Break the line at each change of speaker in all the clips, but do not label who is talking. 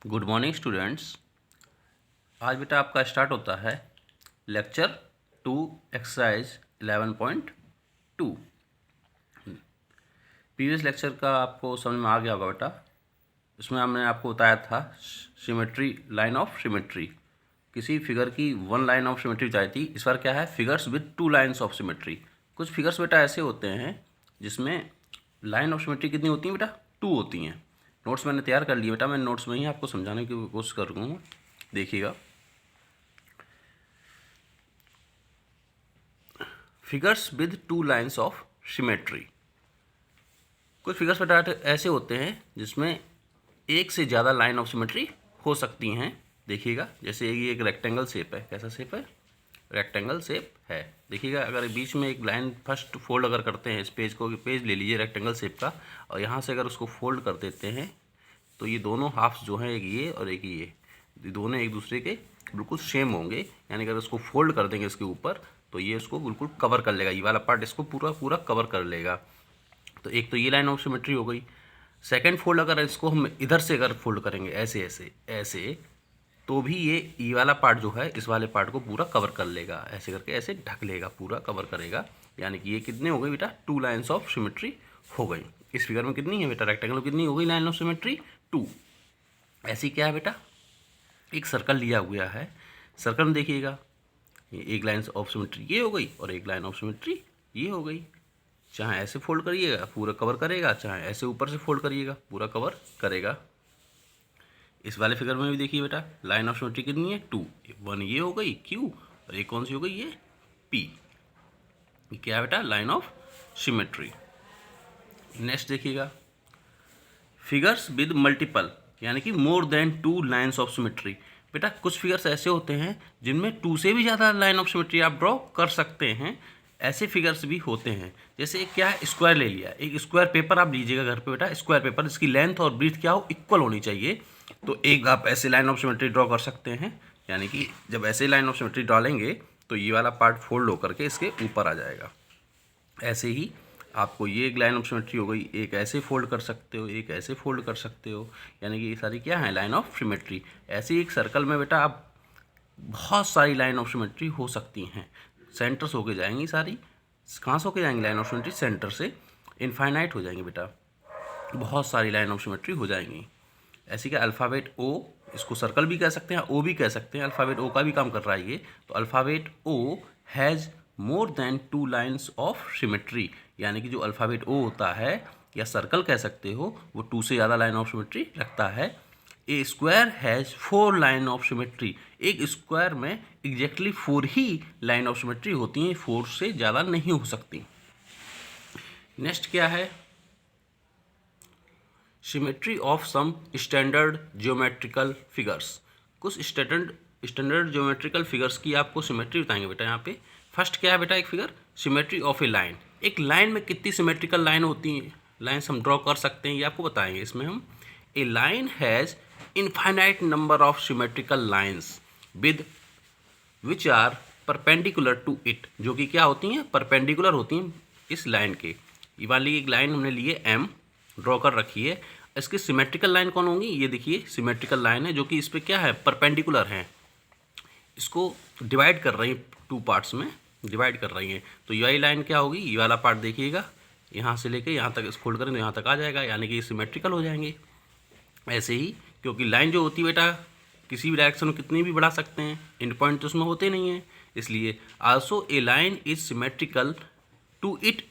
Good morning students. आज बेटा आपका स्टार्ट होता है लेक्चर 2 एक्सरसाइज 11.2। प्रीवियस लेक्चर का आपको समझ में आ गया होगा बेटा। इसमें हमने आपको बताया था सिमेट्री, लाइन ऑफ सिमेट्री। किसी फिगर की वन लाइन ऑफ सिमेट्री बताई थी। इस बार क्या है, figures with two lines of symmetry. कुछ फिगर्स बेटा ऐसे होते हैं जिसमें लाइन ऑफ सिमेट्री कितनी होती है बेटा, टू होती हैं। नोट्स मैंने तैयार कर लिए बेटा, मैं नोट्स में ही आपको समझाने की कोशिश करूँगा, देखिएगा। Figures with two lines of symmetry. कुछ फिगर्स बेटा ऐसे होते हैं जिसमें एक से ज़्यादा लाइन ऑफ सिमेट्री हो सकती हैं। देखिएगा, जैसे ये एक रेक्टेंगल शेप है। कैसा शेप है? रेक्टेंगल शेप है। देखिएगा, अगर बीच में एक लाइन फर्स्ट फोल्ड अगर करते हैं, इस पेज को, पेज ले लीजिए रेक्टेंगल शेप का, और यहाँ से अगर उसको फोल्ड कर देते हैं तो ये दोनों हाफ्स जो हैं, एक ये और एक ये दोनों एक दूसरे के बिल्कुल सेम होंगे। यानी अगर उसको फोल्ड कर देंगे इसके ऊपर तो ये इसको बिल्कुल कवर कर लेगा, ये वाला पार्ट इसको पूरा पूरा कवर कर लेगा। तो एक तो ये लाइन ऑफ सिमेट्री हो गई। सेकंड फोल्ड अगर इसको हम इधर से अगर फोल्ड करेंगे ऐसे ऐसे ऐसे, तो भी ये वाला पार्ट जो है इस वाले पार्ट को पूरा कवर कर लेगा। ऐसे करके ऐसे ढक लेगा, पूरा कवर करेगा। यानी कि ये कितने हो गए बेटा, टू लाइन्स ऑफ सिमेट्री हो गई। इस फिगर में कितनी है बेटा, रेक्टेंगल में कितनी हो गई लाइन ऑफ सिमेट्री, टू। ऐसी क्या है बेटा, एक सर्कल लिया हुआ है। सर्कल में देखिएगा, ये एक लाइन ऑफ सिमेट्री ये हो गई और एक लाइन ऑफ सिमेट्री ये हो गई। चाहे ऐसे फोल्ड करिएगा पूरा कवर करेगा, चाहे ऐसे ऊपर से फोल्ड करिएगा पूरा कवर करेगा। इस वाले फिगर में भी देखिए बेटा, लाइन ऑफ सिमेट्री कितनी है, टू। वन ये हो गई क्यू, और एक कौन सी हो गई, ये पी। ये क्या है बेटा, लाइन ऑफ सिमेट्री। नेक्स्ट देखिएगा, फिगर्स विद मल्टीपल, यानी कि मोर than two lines of symmetry. बेटा कुछ फिगर्स ऐसे होते हैं जिनमें टू से भी ज़्यादा लाइन ऑफ सिमेट्री आप ड्रॉ कर सकते हैं। ऐसे फिगर्स भी होते हैं। जैसे एक क्या है, स्क्वायर ले लिया, एक स्क्वायर पेपर आप लीजिएगा घर पे बेटा, स्क्वायर पेपर, इसकी लेंथ और ब्रीथ क्या हो, इक्वल होनी चाहिए। तो एक आप ऐसे लाइन ऑफ सिमेट्री ड्रॉ कर सकते हैं। यानी कि जब ऐसे लाइन ऑफ सिमेट्री डालेंगे तो ये वाला पार्ट फोल्ड होकर के इसके ऊपर आ जाएगा। ऐसे ही आपको ये एक लाइन ऑफ सिमेट्री हो गई, एक ऐसे फोल्ड कर सकते हो, एक ऐसे फोल्ड कर सकते हो। यानी कि ये सारी क्या है, लाइन ऑफ सिमेट्री। ऐसे ही एक सर्कल में बेटा आप बहुत सारी लाइन ऑफ सिमेट्री हो सकती हैं। सेंटर से होके जाएंगी सारी। कहाँ से होके जाएंगी लाइन ऑफ सिमेट्री, सेंटर से इनफाइनाइट हो जाएंगी बेटा, बहुत सारी लाइन ऑफ सिमेट्री हो जाएंगी। ऐसी क्या, अल्फ़ाबेट ओ, इसको सर्कल भी कह सकते हैं, ओ भी कह सकते हैं। अल्फ़ाबेट ओ का भी काम कर रहा है ये। तो alphabet O has more than two lines of symmetry. यानी कि जो अल्फ़ाबेट ओ होता है, या सर्कल कह सकते हो, वो टू से ज़्यादा लाइन ऑफ सिमेट्री रखता है। A square has four line of symmetry. एक स्क्वायर में एग्जैक्टली फोर ही लाइन ऑफ सिमेट्री होती हैं, फोर से ज़्यादा नहीं हो सकती। नेक्स्ट क्या है, symmetry of some standard geometrical figures. कुछ स्टैंडर्ड ज्योमेट्रिकल फिगर्स की आपको सिमेट्री बताएंगे बेटा। यहाँ पे फर्स्ट क्या है बेटा, एक figure, symmetry of a line. एक लाइन में कितनी सिमेट्रिकल लाइन होती हैं, लाइन्स हम ड्रॉ कर सकते हैं, ये आपको बताएंगे। इसमें हम, a line has infinite number of symmetrical lines with which are perpendicular to it, जो कि क्या होती हैं, परपेंडिकुलर होती हैं इस लाइन के। ये वाली एक लाइन हमने ली है, एम ड्रॉ कर रखी है। इसकी सिमेट्रिकल लाइन कौन होंगी, ये देखिए सिमेट्रिकल लाइन है जो कि इस पर क्या है, परपेंडिकुलर है। इसको डिवाइड कर रही हैं, टू पार्ट्स में डिवाइड कर रही हैं। तो ये वाली लाइन क्या होगी, ये वाला पार्ट देखिएगा, यहाँ से लेके यहाँ तक फोल्ड करें तो यहाँ तक आ जाएगा। यानी कि ये सिमेट्रिकल हो जाएंगे। ऐसे ही, क्योंकि लाइन जो होती है बेटा किसी भी डायरेक्शन में कितनी भी बढ़ा सकते हैं, एंड पॉइंट तो उसमें होते नहीं हैं। इसलिए also a line is symmetrical to it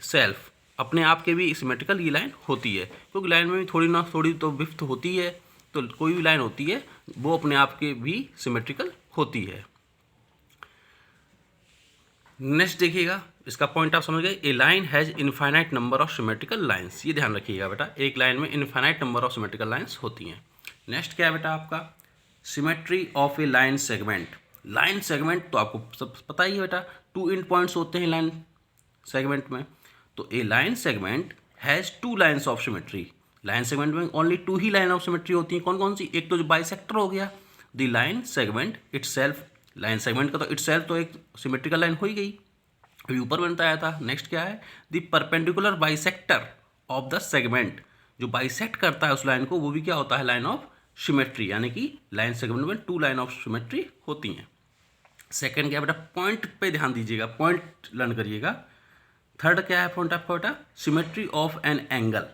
self, अपने आप के भी सिमेट्रिकल ये लाइन होती है। क्योंकि लाइन में भी थोड़ी ना थोड़ी तो विड्थ होती है। तो कोई भी लाइन होती है वो अपने आप के भी सिमेट्रिकल होती है। नेक्स्ट देखिएगा, इसका पॉइंट आप समझ गए, a line has infinite number of symmetrical lines. ये ध्यान रखिएगा बेटा, एक लाइन में infinite number of symmetrical lines होती हैं। नेक्स्ट क्या है बेटा आपका, symmetry of a line segment. Line segment तो आपको सब पता ही है बेटा, टू एंड पॉइंट्स होते हैं लाइन सेगमेंट में। तो a line segment has two lines of symmetry. Line segment में ओनली टू ही लाइन ऑफ सिमेट्री होती हैं। कौन कौन सी, एक तो जो बाइसेक्टर हो गया, the line segment itself. Line segment का तो इटसेल्फ तो एक सिमेट्रिकल लाइन हो ही गई, अभी ऊपर में बताया था। नेक्स्ट क्या है, the perpendicular bisector of the segment. जो बाइसेक्ट करता है उस लाइन को, वो भी क्या होता है, लाइन ऑफ सिमेट्री, यानी कि लाइन सेगमेंट में 2 लाइन ऑफ सिमेट्री होती हैं। सेकंड क्या है बेटा, पॉइंट पे ध्यान दीजिएगा, पॉइंट लर्न करिएगा। थर्ड क्या है पॉइंट आपका बेटा, सिमेट्री ऑफ एन एंगल।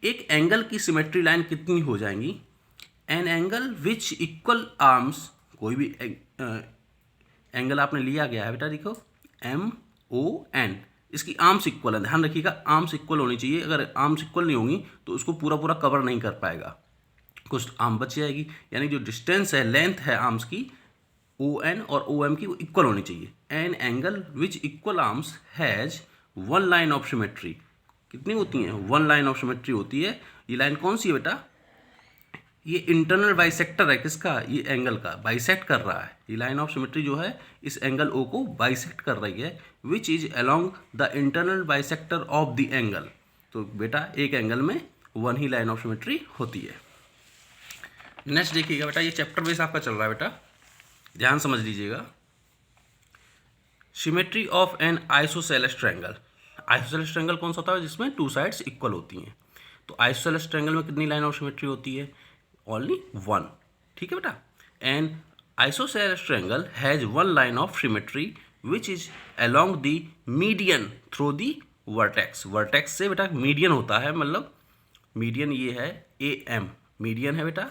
एक एंगल की सिमेट्री लाइन कितनी हो जाएंगी, an angle which equal arms, कोई भी एंगल आपने लिया गया है बेटा, देखो MON, इसकी आर्म्स इक्वल है, ध्यान रखिएगा आर्म्स इक्वल होनी चाहिए। अगर आर्म्स इक्वल नहीं होंगी तो उसको पूरा पूरा कवर नहीं कर पाएगा, कुछ आर्म बच जाएगी। यानी जो डिस्टेंस है, लेंथ है आर्म्स की, ON और OM की वो इक्वल होनी चाहिए। An angle which equal arms has 1 line of symmetry. कितनी होती हैं, 1 लाइन ऑफ सिमेट्री होती है। ये लाइन कौन सी है बेटा, ये इंटरनल बाइसेक्टर है, किसका, ये एंगल का बाइसेक्ट कर रहा है। ये लाइन ऑफ सिमेट्री जो है इस एंगल O को बाइसेक्ट कर रही है, which is along the internal bisector of the angle. तो बेटा एक एंगल में 1 ही लाइन ऑफ सिमेट्री होती है। नेक्स्ट देखिएगा बेटा, ये चैप्टर बेस आपका चल रहा है बेटा, ध्यान समझ लीजिएगा। Symmetry of N isosceles triangle. Isosceles triangle कौन सा होता है, जिसमें 2 साइड्स इक्वल होती हैं। तो आइसोसेलेस ट्रायंगल में कितनी लाइन ऑफ सिमेट्री होती है, ओनली 1। ठीक है बेटा, N isosceles triangle has 1 line of symmetry which is along the median through the vertex. Vertex से बेटा मीडियन होता है, मतलब मीडियन ये है AM, मीडियन है बेटा।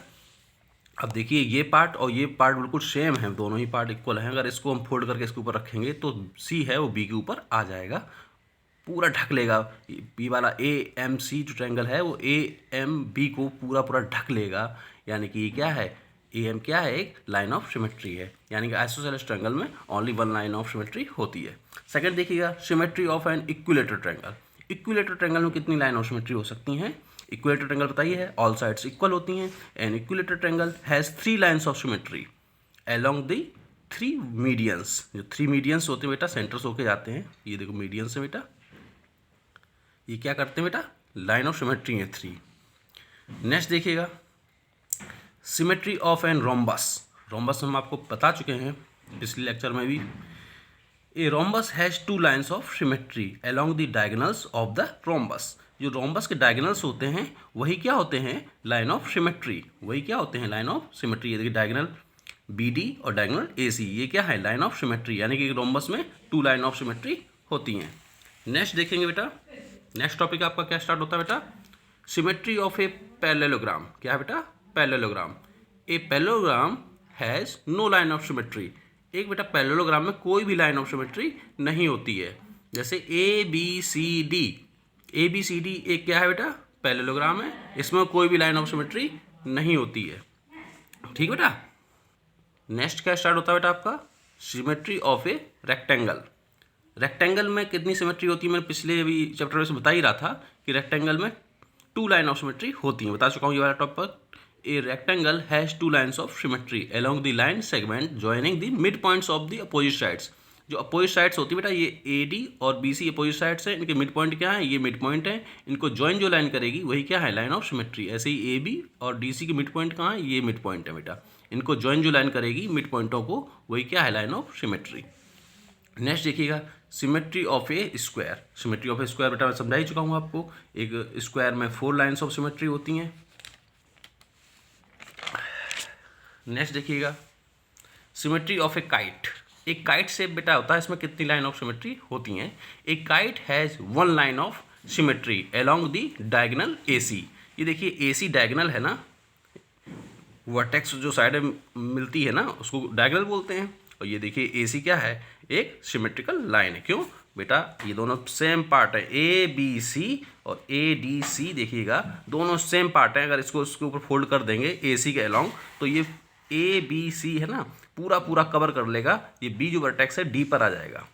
अब देखिए ये पार्ट और ये पार्ट बिल्कुल सेम है, दोनों ही पार्ट इक्वल हैं। अगर इसको हम फोल्ड करके इसके ऊपर रखेंगे तो C है वो B के ऊपर आ जाएगा, पूरा ढक लेगा। B वाला AMC जो ट्रायंगल है वो AMB को पूरा पूरा ढक लेगा। यानी कि ये क्या है, AM क्या है, एक लाइन ऑफ सिमेट्री है। यानी कि आइसोसेलेस ट्रायंगल में ओनली 1 लाइन ऑफ सिमेट्री होती है। सेकंड देखिएगा, symmetry of an equilateral triangle. Equilateral triangle में कितनी लाइन ऑफ सिमेट्री हो सकती हैं, इक्विलेटरल ट्रायंगल बताइए है, ऑल साइड्स इक्वल होती हैं। An equilateral triangle has 3 lines of symmetry along the 3 medians. जो 3 मीडियंस होते हैं बेटा, सेंटर्स होके जाते हैं, ये देखो मीडियंस है बेटा, ये क्या करते हैं बेटा, लाइन ऑफ सिमेट्री है 3। नेक्स्ट देखिएगा, symmetry of an rhombus. Rhombus हम आपको बता चुके हैं पिछले लेक्चर में भी। A rhombus has 2 lines of symmetry along the diagonals of the rhombus. जो रोम्बस के डायगोनल्स होते हैं वही क्या होते हैं, लाइन ऑफ सिमेट्री, वही क्या होते हैं, लाइन ऑफ सिमेट्री। ये देखिए डायगोनल BD और डायगोनल AC, ये क्या है, लाइन ऑफ सिमेट्री। यानी कि रोम्बस में 2 लाइन ऑफ सिमेट्री होती हैं। नेक्स्ट देखेंगे बेटा, नेक्स्ट टॉपिक आपका क्या स्टार्ट होता है बेटा, सिमेट्री ऑफ ए पैरेललोग्राम। क्या है बेटा, parallelogram. A parallelogram has no line of symmetry. एक बेटा पैरेललोग्राम में कोई भी लाइन ऑफ सिमेट्री नहीं होती है। जैसे ABCD, ABCD एक क्या है बेटा, पैरेललोग्राम है, इसमें कोई भी लाइन ऑफ सिमेट्री नहीं होती है। ठीक बेटा। नेक्स्ट क्या स्टार्ट होता है बेटा आपका, symmetry of a rectangle. Rectangle में कितनी सिमेट्री होती है, मैंने पिछले भी चैप्टर में से बता ही रहा था कि रेक्टेंगल में 2 लाइन ऑफ सिमेट्री होती हैं, बता चुका हूँ ये वाला topic. A rectangle has 2 lines of symmetry along the line segment joining the mid points of the opposite sides. जो अपोजिट साइड्स होती है बेटा, ये AD और BC अपोजिट साइड्स है, इनके मिड पॉइंट क्या है, ये मिड पॉइंट है। इनको ज्वाइन जो लाइन करेगी वही क्या है, लाइन ऑफ सिमेट्री। ऐसे ही AB और DC के मिड पॉइंट कहाँ है, ये मिड पॉइंट है बेटा। इनको ज्वाइन जो लाइन करेगी मिड पॉइंटों को, वही क्या है, लाइन ऑफ सिमेट्री। नेक्स्ट देखिएगा, symmetry of A square. Symmetry of A square बेटा मैं समझा ही चुका हूँ आपको। एक स्क्वायर में 4 लाइन्स ऑफ सिमेट्री होती हैं। नेक्स्ट देखिएगा, सिमेट्री ऑफ ए काइट। एक काइट शेप बेटा होता है, इसमें कितनी लाइन ऑफ सिमेट्री होती हैं, एक kite has 1 line of symmetry along the diagonal AC। ये देखिए AC डायगोनल है ना, वर्टेक्स जो साइड में मिलती है ना उसको डायगोनल बोलते हैं। और ये देखिए AC क्या है, एक सिमेट्रिकल लाइन है। क्यों बेटा, ये दोनों सेम पार्ट है, ABC और ADC देखिएगा दोनों सेम पार्ट हैं। अगर इसको इसके ऊपर फोल्ड कर देंगे AC के अलोंग तो ये ABC है ना, पूरा पूरा कवर कर लेगा। ये B जो वर्टेक्स है D पर आ जाएगा।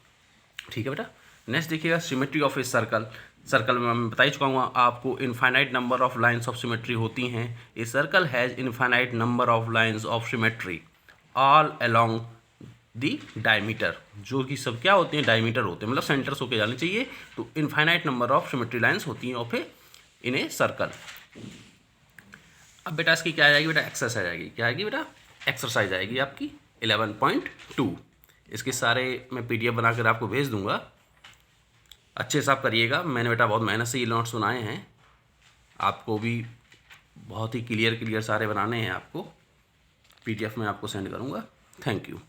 ठीक है बेटा। नेक्स्ट देखिएगा, symmetry of a circle. Circle में मैं बता ही चुका हूँ आपको, infinite number of lines of symmetry होती हैं। A circle has infinite number of lines of symmetry all along the diameter. जो कि सब क्या होते हैं, डायमीटर होते हैं, मतलब सेंटर्स होके जाने चाहिए। तो infinite number of symmetry lines होती हैं of A in a circle. अब बेटा इसकी क्या आ जाएगी बेटा, एक्सरसाइज आएगी। क्या आएगी बेटा, एक्सरसाइज आएगी आपकी 11.2। इसके सारे मैं PDF बनाकर आपको भेज दूंगा, अच्छे से आप करिएगा। मैंने बेटा बहुत मेहनत से ये नोट्स बनाए हैं, आपको भी बहुत ही क्लियर सारे बनाने हैं आपको, PDF में आपको सेंड करूँगा। Thank you.